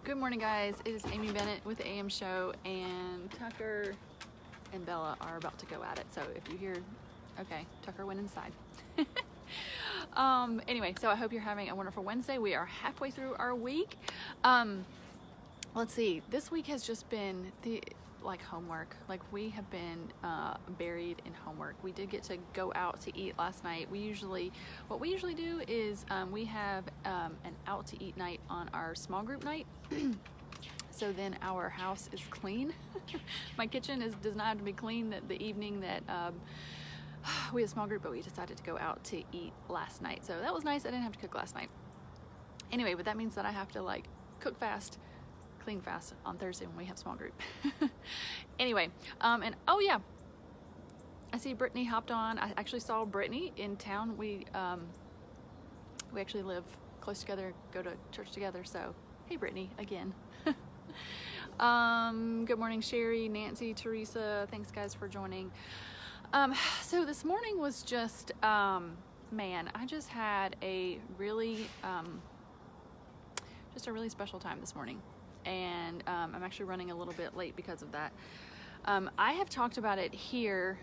Good morning, guys. It is Amy Bennett with the AM Show, and Tucker and Bella are about to go at it. So if you hear, okay, Tucker went inside. Anyway, so I hope you're having a wonderful Wednesday. We are halfway through our week. Let's see. This week has just been homework. Like, we have been buried in homework. We did get to go out to eat last night. What we usually do is we have an out to eat night on our small group night. So then our house is clean. My kitchen does not have to be clean the evening that we had a small group, but we decided to go out to eat last night. So that was nice. I didn't have to cook last night. Anyway, but that means that I have to cook fast, clean fast on Thursday when we have small group. Anyway, and oh yeah, I see Brittany hopped on. I actually saw Brittany in town. We actually live close together, go to church together. So hey, Brittany again. Good morning, Sherry, Nancy, Teresa. Thanks guys for joining. So this morning was just, man, I just had a really special time this morning. And I'm actually running a little bit late because of that. I have talked about it here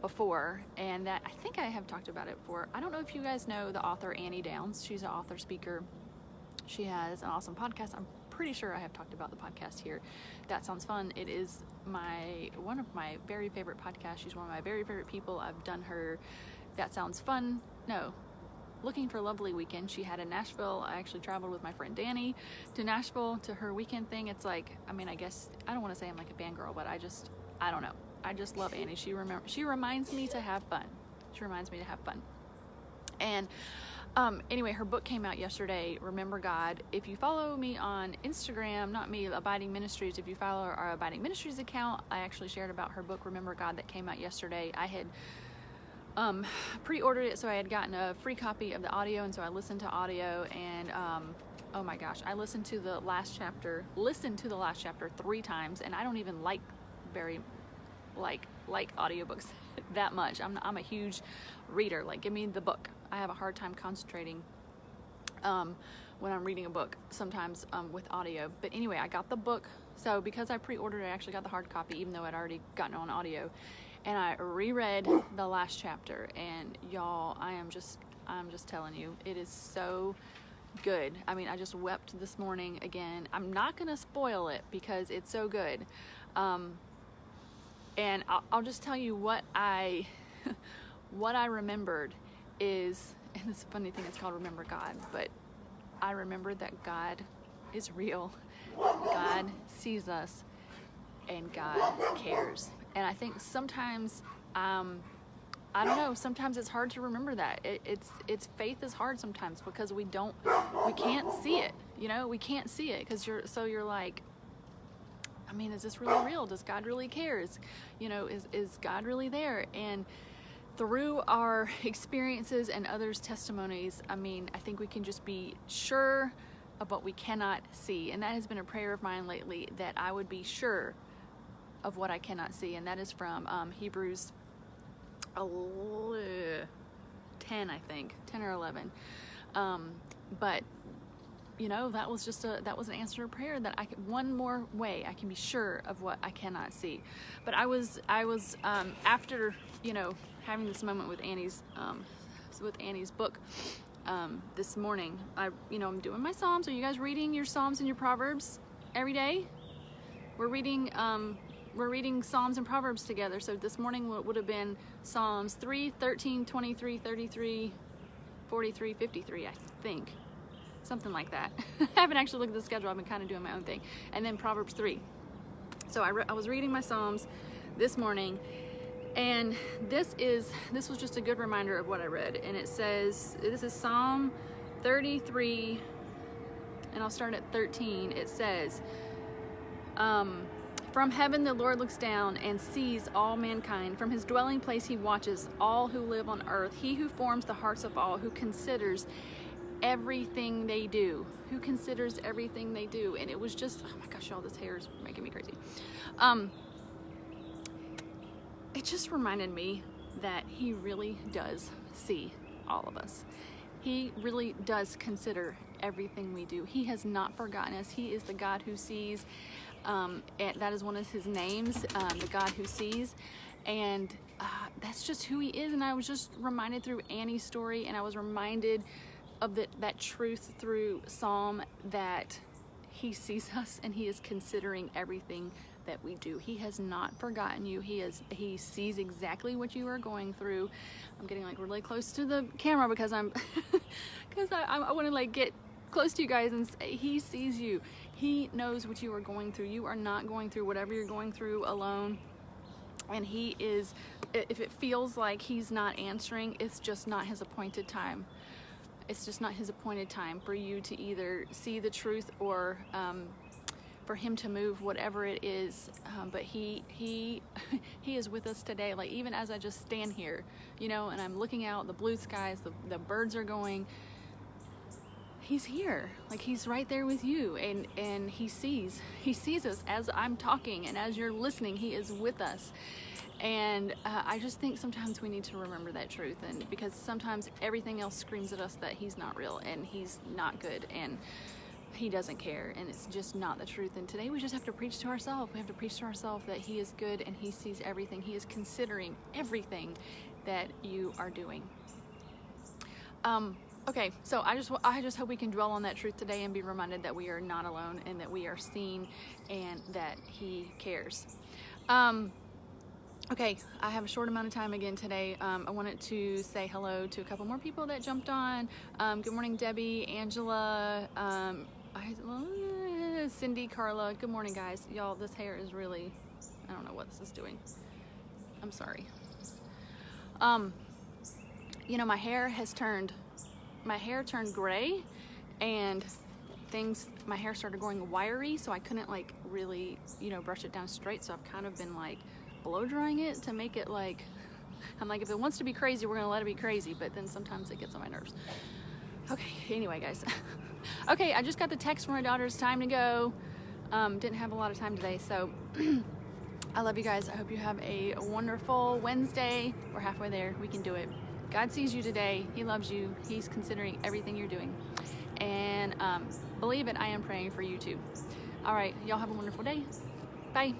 before, and I think I have talked about it before. I don't know if you guys know the author Annie Downs. She's an author, speaker. She has an awesome podcast. I'm pretty sure I have talked about the podcast here. That Sounds Fun. It is one of my very favorite podcasts. She's one of my very favorite people. I've done her That Sounds Fun. No. Looking for Lovely weekend she had in Nashville. I actually traveled with my friend Danny to Nashville to her weekend thing. It's like, I mean, I guess I don't want to say I'm like a fangirl, but I don't know. I just love Annie. She reminds me to have fun. She reminds me to have fun. And anyway, her book came out yesterday, Remember God. If you follow me on Instagram, not me, Abiding Ministries, if you follow our Abiding Ministries account, I actually shared about her book, Remember God, that came out yesterday. I had pre-ordered it, so I had gotten a free copy of the audio, and so I listened to audio, and oh my gosh, I listened to the last chapter 3 times, and I don't even like audiobooks that much. I'm a huge reader. Like, give me the book. I have a hard time concentrating when I'm reading a book sometimes with audio. But anyway, I got the book. So because I pre-ordered it, I actually got the hard copy, even though I'd already gotten it on audio. And I reread the last chapter, and y'all, I'm just telling you, it is so good. I mean, I just wept this morning again. I'm not gonna spoil it because it's so good. And I'll just tell you what I remembered is, and this funny thing, it's called Remember God, but I remembered that God is real. God sees us, and God cares. And I think sometimes, I don't know, sometimes it's hard to remember that. It's faith is hard sometimes because we can't see it, we can't see it because you're like, I mean, is this really real? Does God really care? Is God really there? And through our experiences and others' testimonies, I mean, I think we can just be sure of what we cannot see. And that has been a prayer of mine lately, that I would be sure of what I cannot see. And that is from Hebrews 10, I think, 10 or 11. But that was an answer to prayer, that one more way I can be sure of what I cannot see. But I was after having this moment with Annie's book this morning. I'm doing my Psalms. Are you guys reading your Psalms and your Proverbs every day? We're reading Psalms and Proverbs together. So this morning would have been Psalms 3, 13, 23, 33, 43, 53, I think. Something like that. I haven't actually looked at the schedule. I've been kind of doing my own thing. And then Proverbs 3. So I was reading my Psalms this morning, and this was just a good reminder of what I read. And it says, this is Psalm 33, and I'll start at 13. It says, from heaven the Lord looks down and sees all mankind. From his dwelling place he watches all who live on earth. He who forms the hearts of all, who considers everything they do. Who considers everything they do. And it was just, oh my gosh, y'all, this hair is making me crazy. It just reminded me that he really does see all of us. He really does consider everything we do. He has not forgotten us. He is the God who sees. And that is one of his names, the God who sees. And that's just who he is. And I was just reminded through Annie's story, and I was reminded of that truth through Psalm, that he sees us and he is considering everything that we do. He has not forgotten you. He sees exactly what you are going through. I'm getting like really close to the camera because I want to like get close to you guys, and he sees you. He knows what you are going through. You are not going through whatever you're going through alone. And he is, if it feels like he's not answering, it's just not his appointed time. It's just not his appointed time for you to either see the truth or for him to move, whatever it is. But he is with us today. Like, even as I just stand here, you know, and I'm looking out, the blue skies, the birds are going, he's here. Like, he's right there with you, and he sees us as I'm talking, and as you're listening, he is with us. And I just think sometimes we need to remember that truth, and because sometimes everything else screams at us that he's not real and he's not good and he doesn't care, and it's just not the truth. And today we just have to preach to ourselves. We have to preach to ourselves that he is good and he sees everything. He is considering everything that you are doing. Okay, so I just hope we can dwell on that truth today and be reminded that we are not alone, and that we are seen, and that he cares. Okay, I have a short amount of time again today. I wanted to say hello to a couple more people that jumped on. Good morning, Debbie, Angela, Cindy, Carla. Good morning, guys. Y'all, this hair is really, I don't know what this is doing. I'm sorry. You know, my hair turned gray, and my hair started going wiry, so I couldn't like really, you know, brush it down straight. So I've kind of been like blow drying it to make it like, I'm like, if it wants to be crazy, we're gonna let it be crazy, but then sometimes it gets on my nerves. Okay, anyway, guys. Okay, I just got the text from my daughter, it's time to go. Didn't have a lot of time today, so I love you guys. I hope you have a wonderful Wednesday. We're halfway there, we can do it. God sees you today. He loves you. He's considering everything you're doing. And believe it, I am praying for you too. All right, y'all have a wonderful day. Bye.